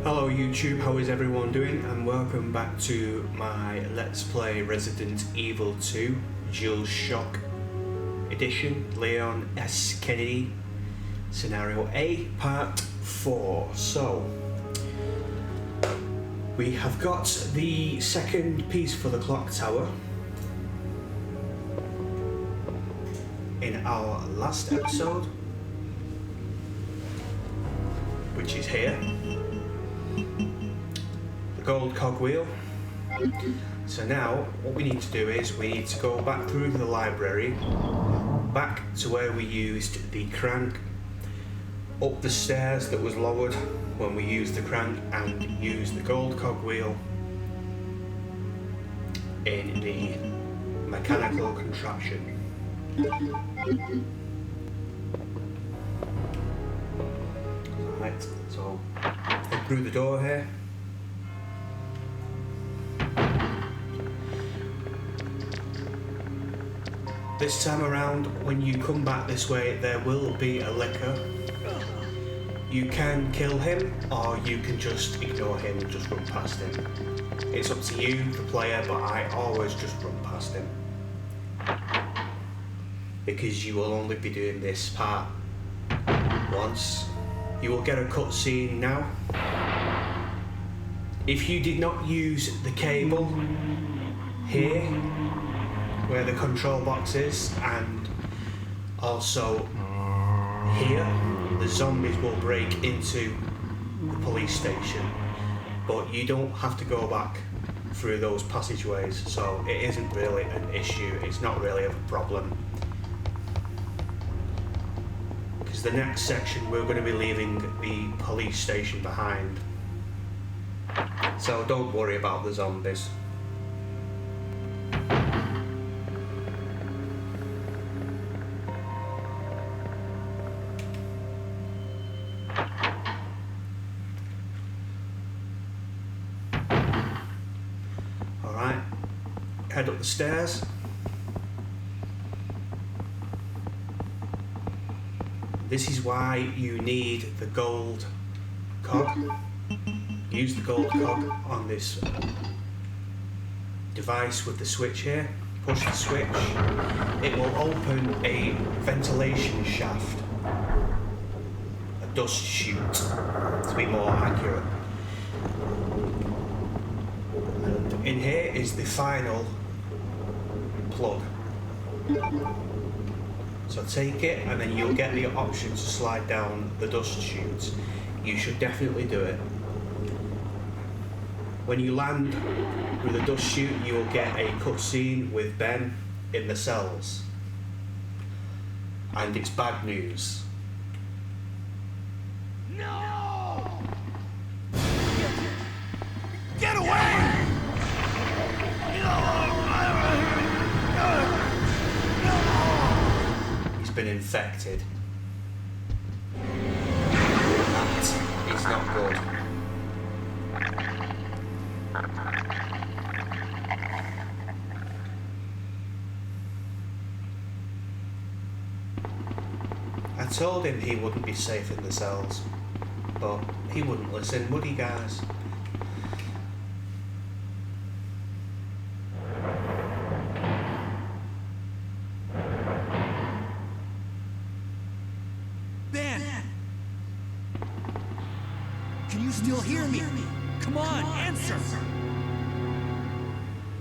Hello YouTube, how is everyone doing? And welcome back to my Let's Play Resident Evil 2 Jill Shock Edition, Leon S. Kennedy, Scenario A, Part 4. So, we have got the second piece for the clock tower in our last episode, which is here. Gold cogwheel. So now what we need to do is we need to go back through the library, back to where we used the crank, up the stairs that was lowered when we used the crank, and use the gold cogwheel in the mechanical contraption. Right, so head through the door here. This time around, when you come back this way, there will be a licker. You can kill him, or you can just ignore him and just run past him. It's up to you, the player, but I always just run past him, because you will only be doing this part once. You will get a cutscene now. If you did not use the cable here, where the control box is, and also here, the zombies will break into the police station, but you don't have to go back through those passageways, so it isn't really an issue. It's not really a problem, because the next section we're going to be leaving the police station behind, so don't worry about the zombies. Head up the stairs. This is why you need the gold cog. Use the gold cog on this device with the switch here. Push the switch. It will open a ventilation shaft, a dust chute, to be more accurate. And in here is the final plug. So take it, and then you'll get the option to slide down the dust chute. You should definitely do it. When you land with the dust chute, you will get a cutscene with Ben in the cells, and it's bad news. No! Get away! He's been infected. That is not good. I told him he wouldn't be safe in the cells, but he wouldn't listen, would he, guys? Can you still hear me? Come on, answer!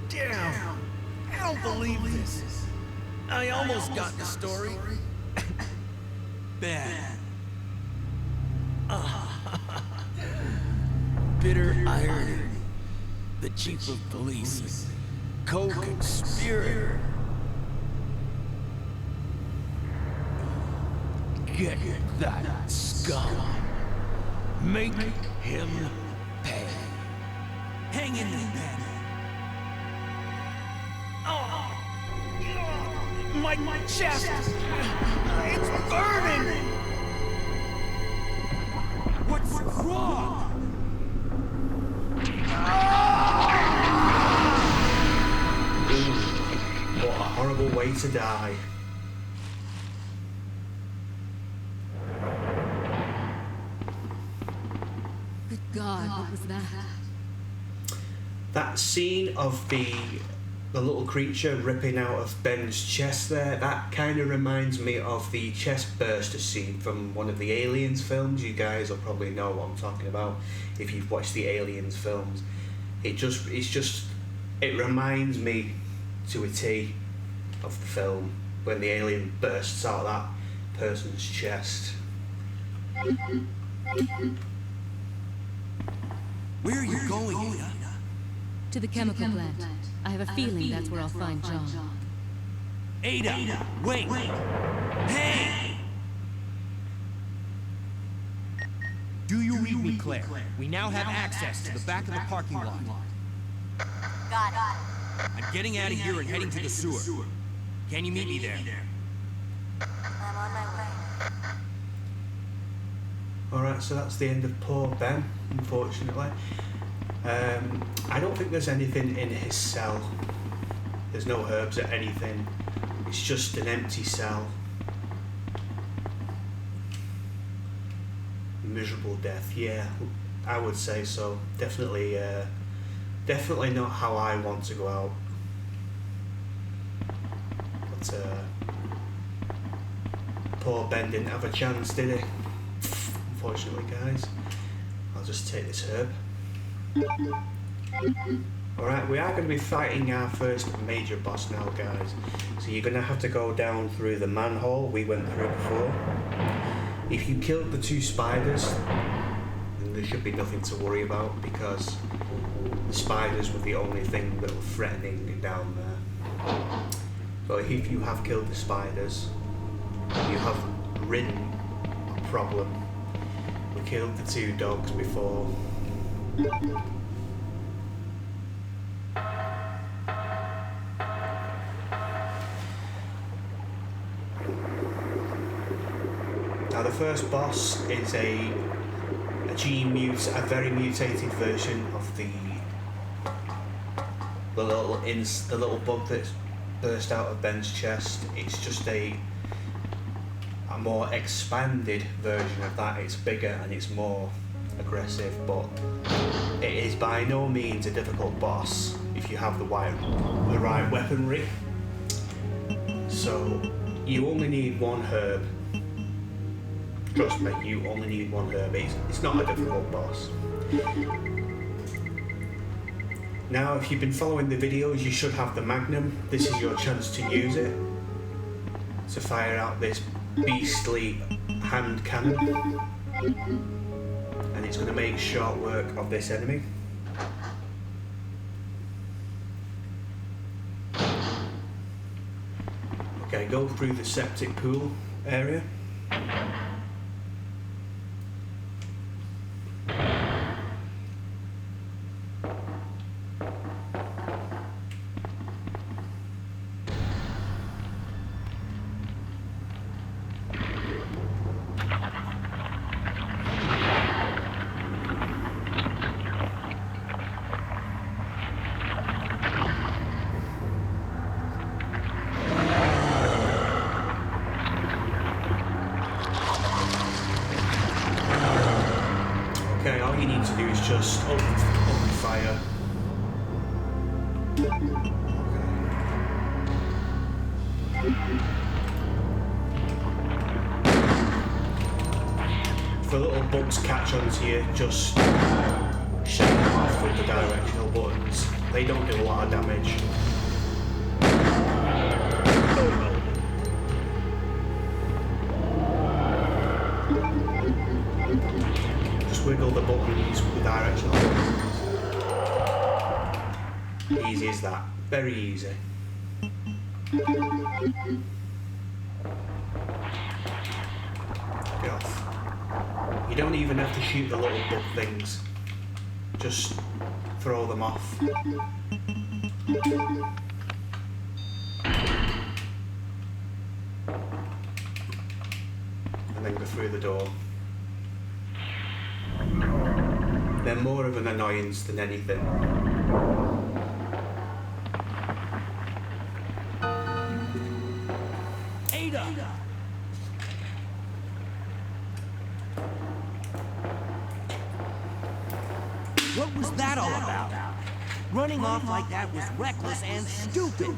Damn! I don't believe this. I almost got the story. Ben. Bitter irony. The chief of police. Co-conspirator. Get that scum. Make him pay. Hang in there, Ben. Oh, my chest. It's burning. What's wrong? What a horrible way to die. God, what was that? That scene of the little creature ripping out of Ben's chest there, that kind of reminds me of the chest burster scene from one of the Aliens films. You guys will probably know what I'm talking about if you've watched the Aliens films. It reminds me to a T of the film when the alien bursts out of that person's chest. Where are you going, Ada? To the chemical plant. I have a feeling that's where I'll find John. Ada, wait! Hey! Do you read me, Claire? We now have access to the back of the parking lot. Got it. I'm getting out of here and heading to the sewer. Can you meet me there? I'm on my way. Alright, so that's the end of poor Ben, unfortunately. I don't think there's anything in his cell. There's no herbs or anything. It's just an empty cell. Miserable death, yeah, I would say so. Definitely not how I want to go out. But poor Ben didn't have a chance, did he? Unfortunately, guys. I'll just take this herb. Alright, we are going to be fighting our first major boss now, guys. So you're going to have to go down through the manhole we went through before. If you killed the two spiders, then there should be nothing to worry about, because the spiders were the only thing that were threatening down there. But if you have killed the spiders, you have ridden a problem. We killed the two dogs before. Now the first boss is a very mutated version of the little bug that burst out of Ben's chest. It's just a more expanded version of that. It's bigger and it's more aggressive, but it is by no means a difficult boss if you have the right weaponry. So you only need one herb. Trust me, you only need one herb. It's not a difficult boss. Now, if you've been following the videos, you should have the Magnum. This is your chance to use it to fire out this beastly hand cannon, and it's going to make short work of this enemy. Okay, go through the septic pool area. Okay, all you need to do is just open fire. If the little bugs catch onto you, just shut them off with the directional buttons. They don't do a lot of damage. Wiggle the buttons with the directional buttons. Easy as that. Very easy. Get off. You don't even have to shoot the little bug things. Just throw them off. And then go through the door. They're more of an annoyance than anything. Ada! that all about? Running off like that was reckless and stupid.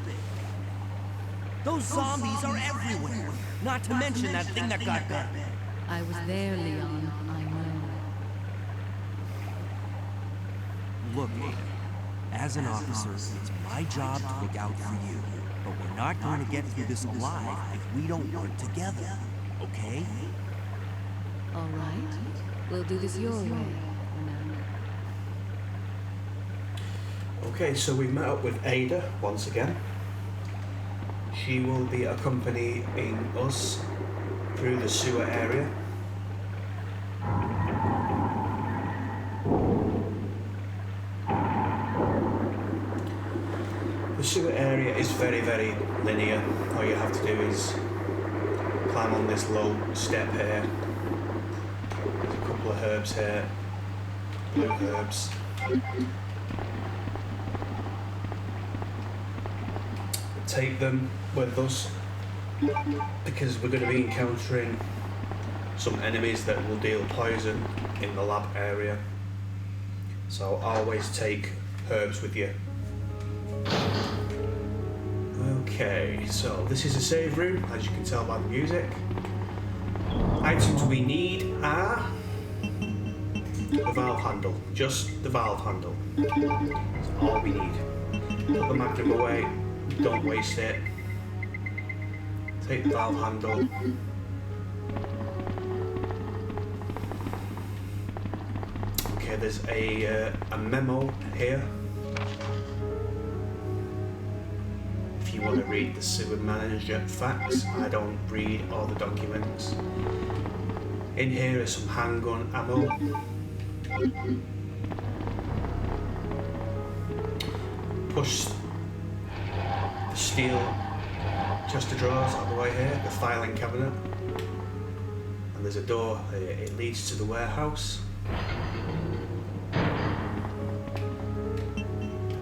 Those zombies are everywhere. Not to mention that thing that got bit. I was there, Leon. I know. Look, Ada. As an officer, it's my job to look out for you. But we're not going to get through this alive if we don't work together. Okay? All right. We'll do this your way for now. Okay, so we met up with Ada once again. She will be accompanying us through the sewer area. The sewer area is very, very linear. All you have to do is climb on this low step here. There's a couple of herbs here, blue herbs. Take them with us because we're going to be encountering some enemies that will deal poison in the lab area. So always take herbs with you. Okay, so this is a save room, as you can tell by the music. Items we need are the valve handle, just the valve handle. That's all we need. Put the magnum away, don't waste it. Take the valve handle. Okay, there's a memo here. If you want to read the sewer manager facts, I don't read all the documents. In here is some handgun ammo. Push the steel chest of drawers out the way here, the filing cabinet. And there's a door, it leads to the warehouse.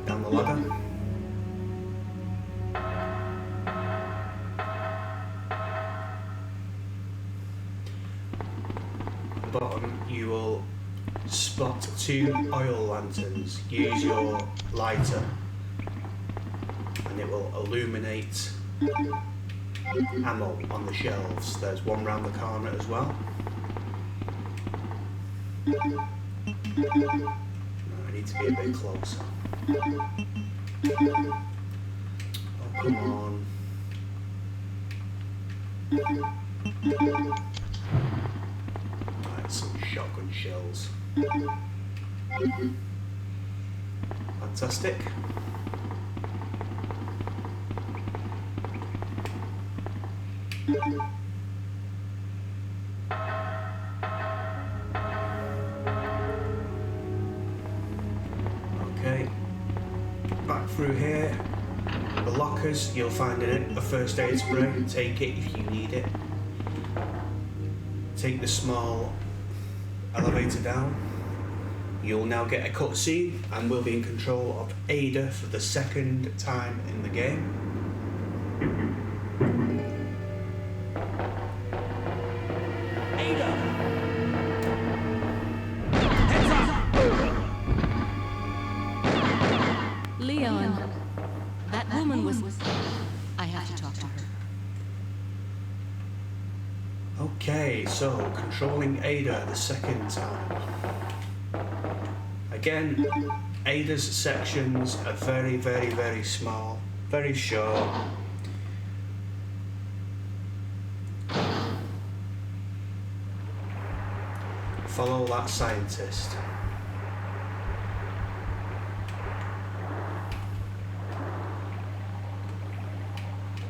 Down the ladder. Bottom, you will spot 2 oil lanterns. Use your lighter and it will illuminate ammo on the shelves. There's one round the corner as well. I need to be a bit closer. Oh, come on. Some shotgun shells. Fantastic. Okay. Back through here. The lockers, you'll find in it a first aid spray. Take it if you need it. Take the small elevator down. You'll now get a cutscene and we'll be in control of Ada for the second time in the game. Ada! Heads up! Leon, that woman was... I have to talk to her. Okay, so controlling Ada the second time. Again, Ada's sections are very, very, very small, very short. Follow that scientist.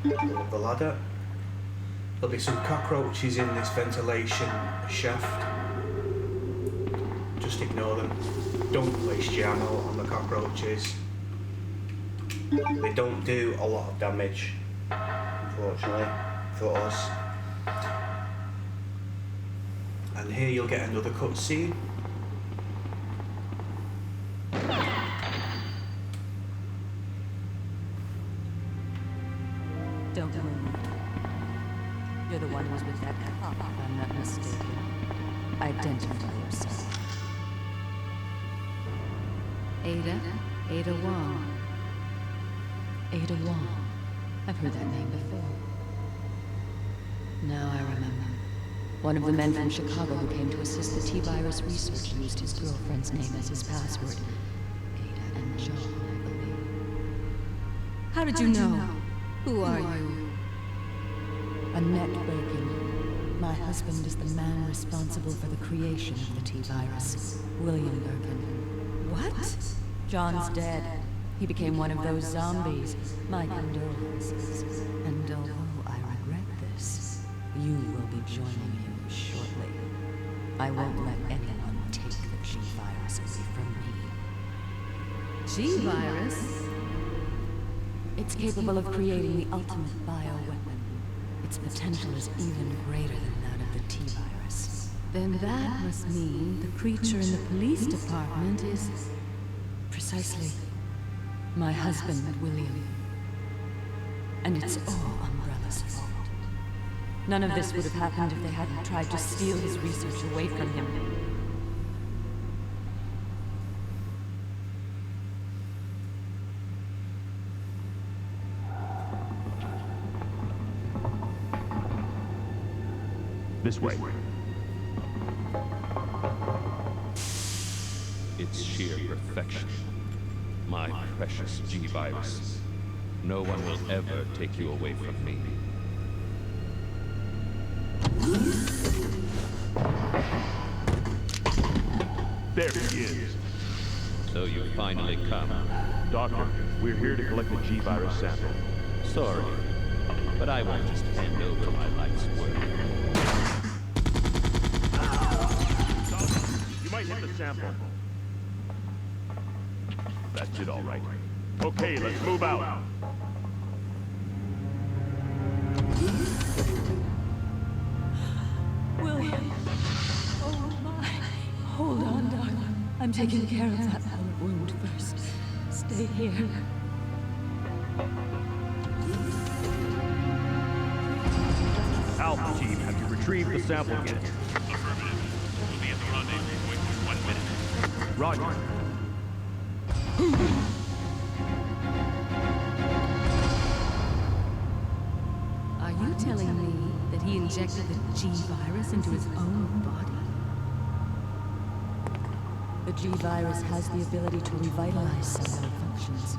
Go up the ladder. There'll be some cockroaches in this ventilation shaft. Just ignore them. Don't waste your ammo on the cockroaches. They don't do a lot of damage, unfortunately, for us. And here you'll get another cutscene. Don't move. You're the one who's with that cop, if I'm not mistaken. Identify yourself. Ada Wong. Ada Wong. I've heard that name before. Now I remember. One of the men from Chicago who came to assist the T-virus research used his girlfriend's name as his password. Ada and John, I believe. How did you know? Who are you? Annette Birkin. My husband is the man responsible for the creation of the T-virus. William Birkin. What? John's dead. He became one of those zombies. My condolences. And although I regret this, you will be joining him shortly. I won't let anyone take the G-virus away from me. G-virus? It's capable of creating the ultimate bioweapon. Its potential is even greater than that of the T-virus. Then that must mean the creature in the police department is... Precisely. My husband, William. And it's all Umbrella's fault. None of this would have happened if they hadn't tried to steal his research away from him. This way. It's sheer perfection. My precious G-virus. No one will ever take you away from me. There he is. So you finally come. Doctor, we're here to collect the G-virus sample. Sorry, but I won't just hand over my life's work. You might hit the sample. That's it, all right. Okay, let's move out. William. Oh my. Hold on, darling. I'm taking care of that bullet wound first. Stay here. Alpha team, have you retrieved the sample yet? Affirmative. We'll be at the rendezvous within 1 minute. Roger. Are you telling me that he injected the G-virus into his own body? The G-virus has the ability to revitalize cellular functions.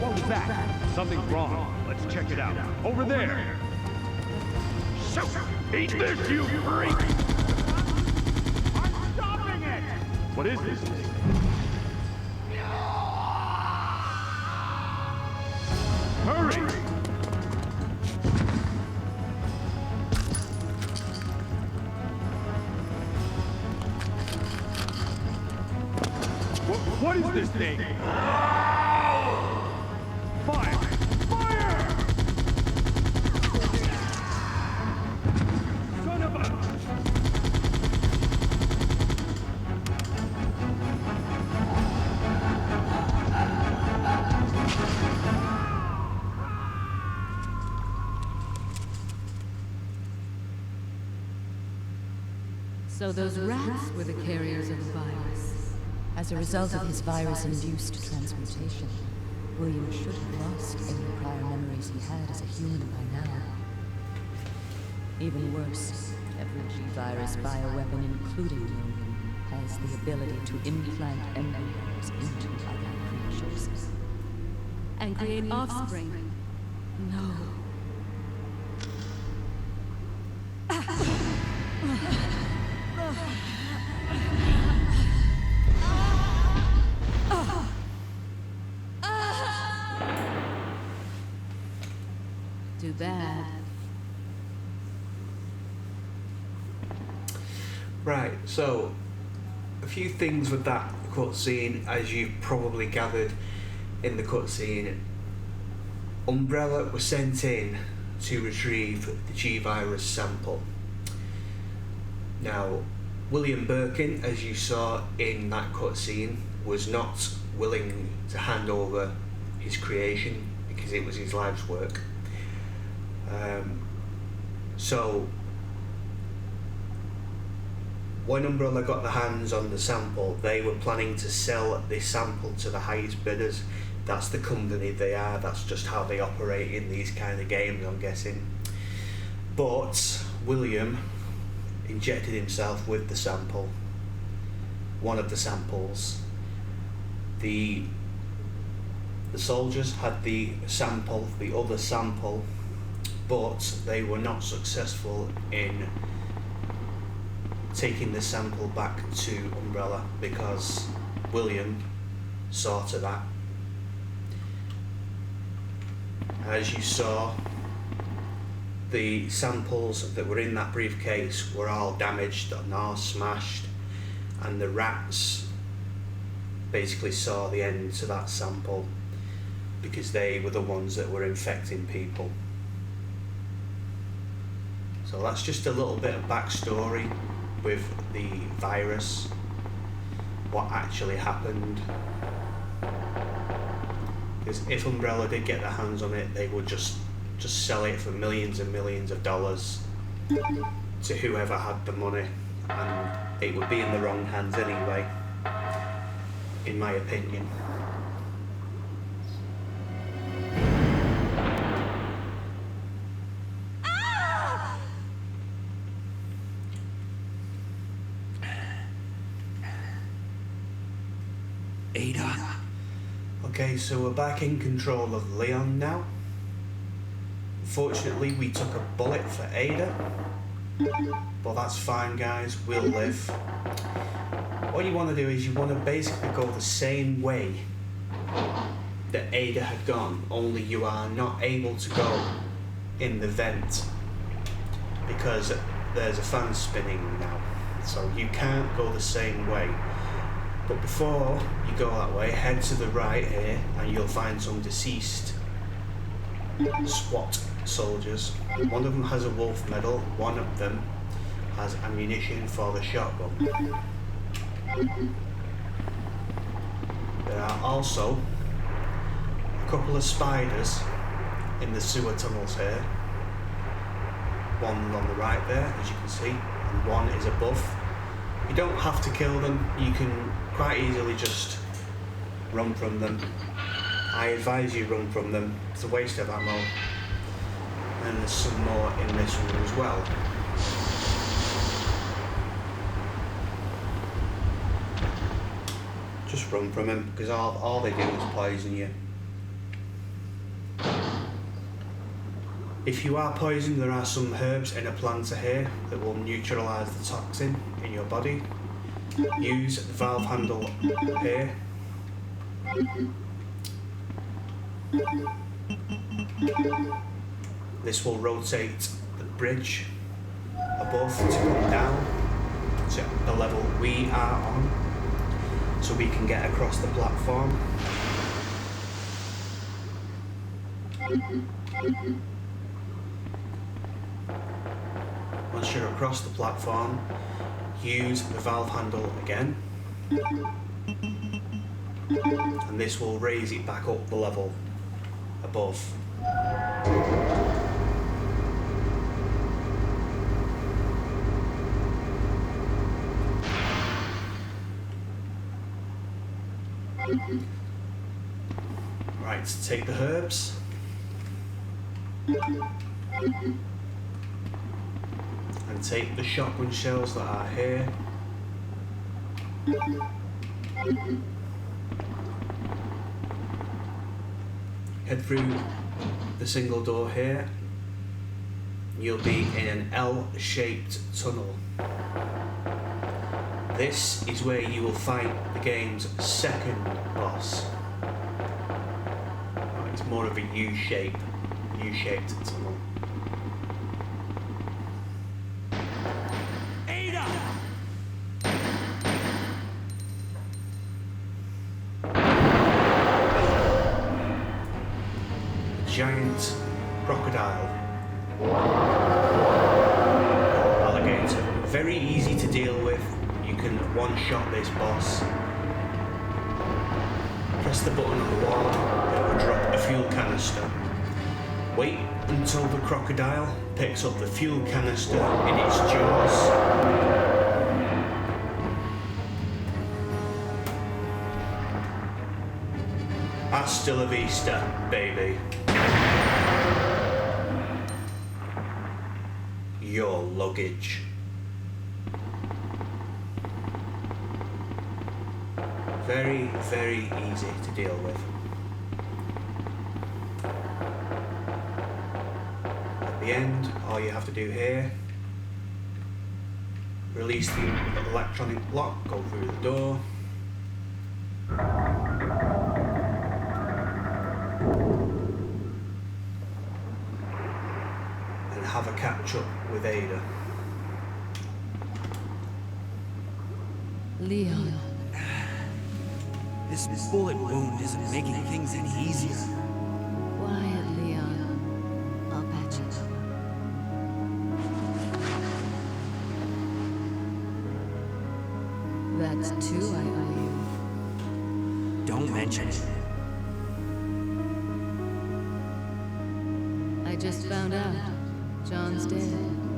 What was that? Something's wrong. Let's check it out. Over there! Shoot! Eat this, you freak! I'm stopping it! What is this thing? Hurry! What is this thing? Fire! Fire! Son of a... So those rats were the carriers of the virus. As a result of his virus-induced transmutation, William should have lost any prior memories he had as a human by now. Even worse, every G-virus bioweapon, including William, has the ability to implant embryos into other creatures. And create offspring. No. Too bad. Right, so a few things with that cutscene, as you've probably gathered in the cutscene. Umbrella was sent in to retrieve the G-virus sample. Now, William Birkin, as you saw in that cutscene, was not willing to hand over his creation because it was his life's work. So when Umbrella got their hands on the sample, they were planning to sell this sample to the highest bidders. That's the company they are, that's just how they operate in these kind of games, I'm guessing. But William injected himself with the sample, one of the samples. The soldiers had the sample, the other sample, but they were not successful in taking the sample back to Umbrella because William saw to that. As you saw, the samples that were in that briefcase were all damaged and all smashed, and the rats basically saw the end to that sample because they were the ones that were infecting people. So that's just a little bit of backstory with the virus, what actually happened. Because if Umbrella did get their hands on it, they would just sell it for millions and millions of dollars to whoever had the money, and it would be in the wrong hands anyway, in my opinion. Ada. Okay, so we're back in control of Leon now. Unfortunately, we took a bullet for Ada, but that's fine, guys, we'll live. What you want to do is you want to basically go the same way that Ada had gone, only you are not able to go in the vent because there's a fan spinning now, so you can't go the same way. But before you go that way, head to the right here and you'll find some deceased SWAT soldiers. One of them has a wolf medal, one of them has ammunition for the shotgun. There are also a couple of spiders in the sewer tunnels here. One on the right there, as you can see, and one is above. You don't have to kill them, you can quite easily just run from them. I advise you run from them, it's a waste of ammo. And there's some more in this room as well. Just run from them, because all they do is poison you. If you are poisoned, there are some herbs in a planter here that will neutralise the toxin in your body. Use the valve handle here. This will rotate the bridge above to come down to the level we are on, so we can get across the platform. Once you're across the platform, use the valve handle again, and this will raise it back up the level above. Right, take the herbs. And take the shotgun shells that are here. Head through the single door here. You'll be in an L-shaped tunnel. This is where you will fight the game's second boss. It's more of a U-shaped tunnel. Ada! A giant crocodile. Alligator. Very easy to deal with. You can one-shot this boss. Press the button on the wall, it will drop a fuel canister. Wait until the crocodile picks up the fuel canister in its jaws. Hasta la vista, baby. Your luggage. Very, very easy to deal with. At the end, all you have to do here, release the electronic lock, go through the door. And have a catch up with Ada. Leon. This bullet wound isn't making things any easier. Quiet, Leon. I'll patch you up. That's two I owe you. Don't mention it. I just found out. John's dead.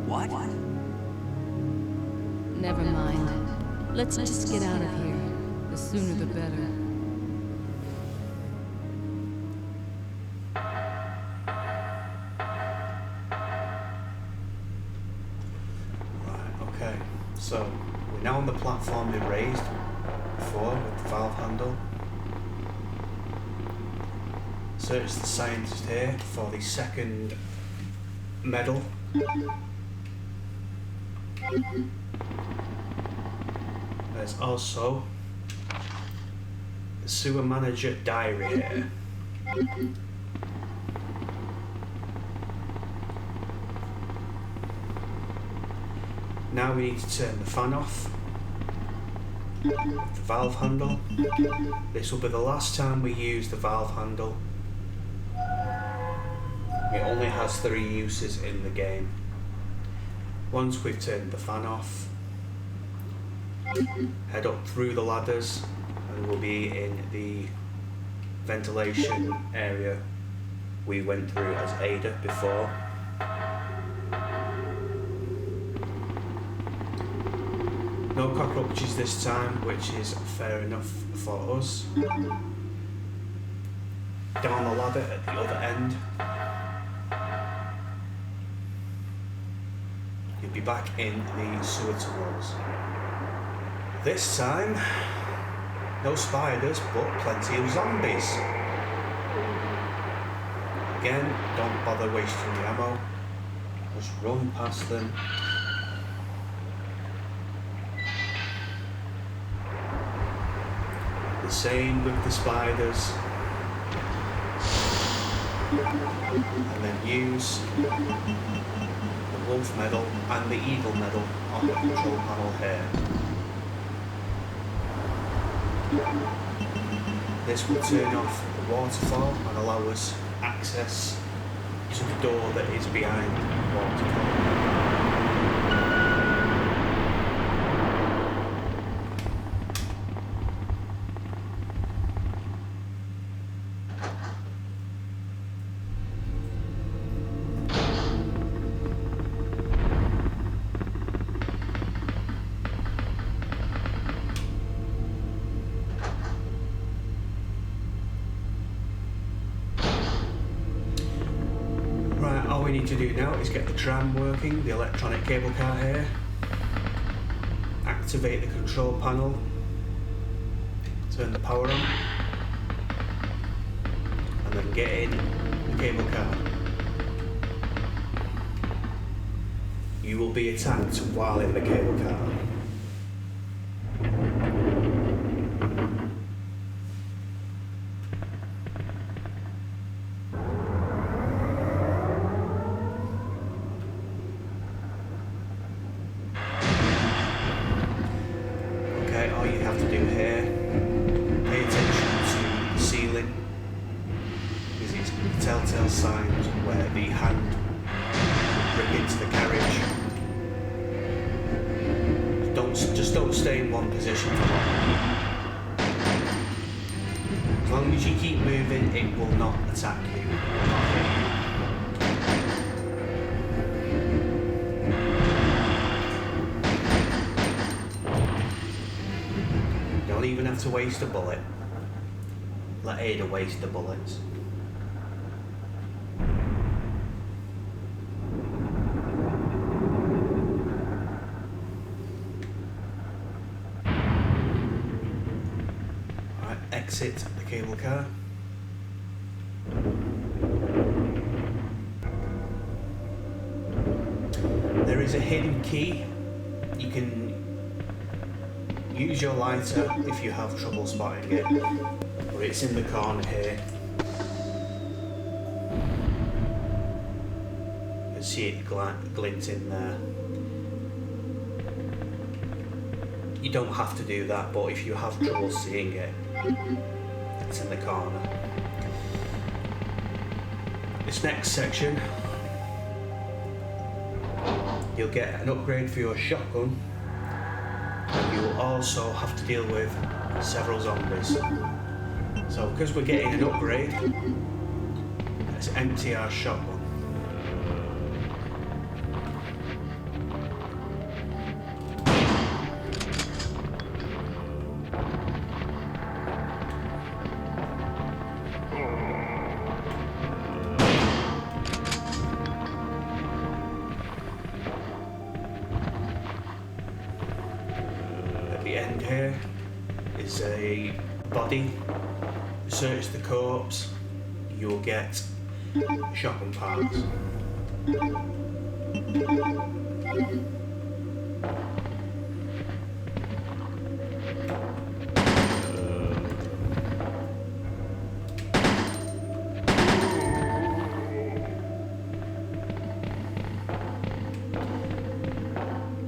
What? Never mind. Let's just get out of here. The sooner the better. Right, okay. So, we're now on the platform we raised before with the valve handle. Search the scientist here for the second medal. There's also the sewer manager diary here. Now we need to turn the fan off. The valve handle. This will be the last time we use the valve handle. It only has 3 uses in the game. Once we've turned the fan off, head up through the ladders and we'll be in the ventilation area we went through as Ada before. No cockroaches this time, which is fair enough for us. Down the ladder at the other end. You'll be back in the sewer tunnels. This time, no spiders, but plenty of zombies. Again, don't bother wasting the ammo. Just run past them. The same with the spiders. And then use the wolf medal and the eagle medal on the control panel here. This will turn off the waterfall and allow us access to the door that is behind the waterfall. All we need to do now is get the tram working, the electronic cable car here, activate the control panel, turn the power on, and then get in the cable car. You will be attacked while in the cable car. All you have to do here, pay attention to the ceiling, because it's telltale signs where the hand will grip into the carriage. Just don't stay in one position for long. As long as you keep moving, it will not attack you. It will not hit you. Don't even have to waste a bullet. let Ada waste the bullets. Alright, exit the cable car. There is a hidden key. You can use your lighter if you have trouble spotting it, but it's in the corner here. You can see it glint in there. You don't have to do that, but if you have trouble seeing it, it's in the corner. This next section, you'll get an upgrade for your shotgun, and you will also have to deal with several zombies. So because we're getting an upgrade, let's empty our shotgun. End here is a body. Search the corpse, you will get shotgun parts.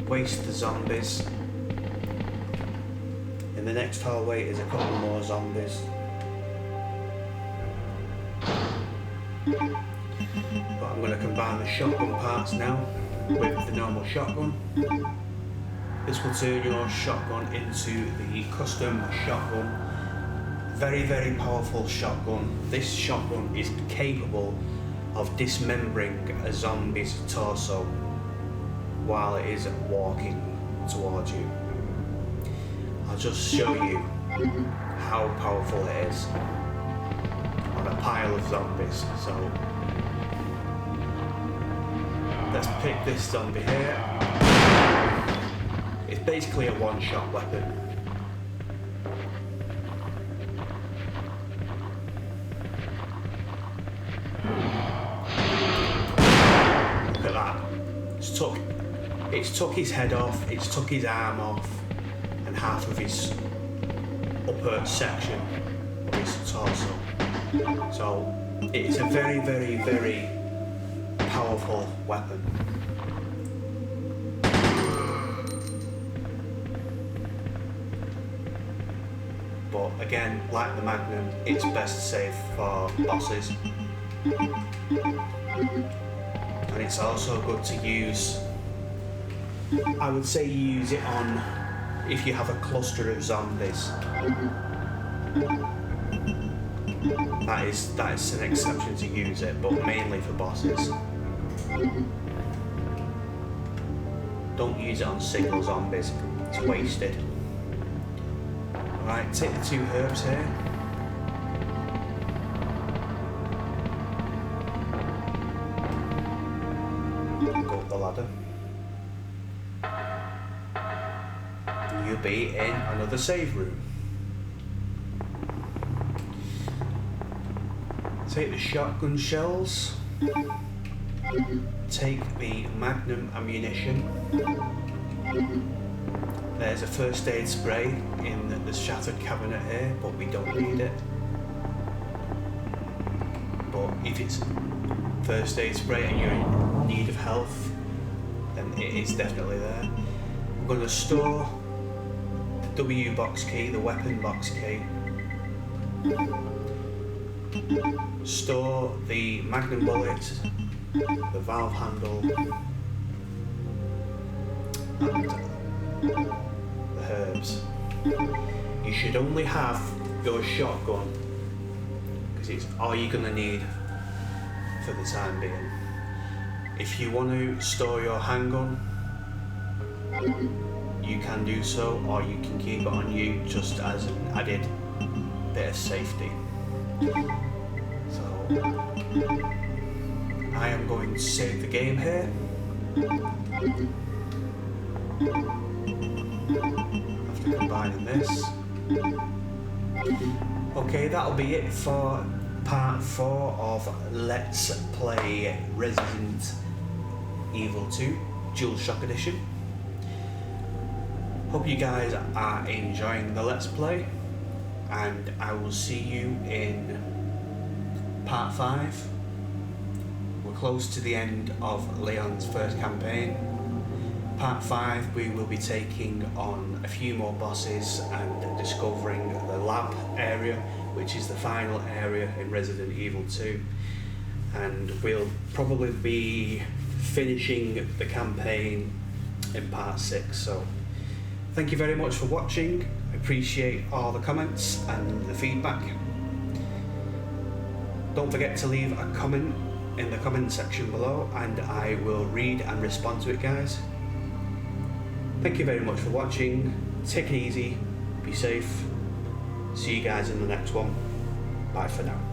Waste the zombies. In the next hallway is a couple more zombies. But I'm going to combine the shotgun parts now with the normal shotgun. This will turn your shotgun into the custom shotgun. Very, very powerful shotgun. This shotgun is capable of dismembering a zombie's torso while it is walking towards you. I'll just show you how powerful it is on a pile of zombies. So let's pick this zombie here. It's basically a one-shot weapon. Look at that. It's took his head off, it's took his arm off, and half of his upper section of his torso. So it's a very, very, very powerful weapon. But again, like the Magnum, it's best saved for bosses. And it's also good to use, I would say you use it on if you have a cluster of zombies. That is an exception to use it, but mainly for bosses. Don't use it on single zombies, it's wasted. Alright, take the 2 herbs here. Go up the ladder. You'll be in another save room. Take the shotgun shells. Take the Magnum ammunition. There's a first aid spray in the shattered cabinet here, but we don't need it. But if it's first aid spray and you're in need of health, then it is definitely there. We're going to store the W box key, the weapon box key. Store the Magnum bullet, the valve handle, and the herbs. You should only have your shotgun, because it's all you're going to need for the time being. If you want to store your handgun, you can do so, or you can keep it on you just as an added bit of safety. So I am going to save the game here. After combining this. Okay, that'll be it for part 4 of Let's Play Resident Evil 2 Dual Shock Edition. Hope you guys are enjoying the Let's Play, and I will see you in part 5. We're close to the end of Leon's first campaign. Part 5 we will be taking on a few more bosses and discovering the lab area, which is the final area in Resident Evil 2, and we'll probably be finishing the campaign in part 6. So thank you very much for watching. I appreciate all the comments and the feedback. Don't forget to leave a comment in the comment section below and I will read and respond to it, guys. Thank you very much for watching. Take it easy, be safe. See you guys in the next one. Bye for now.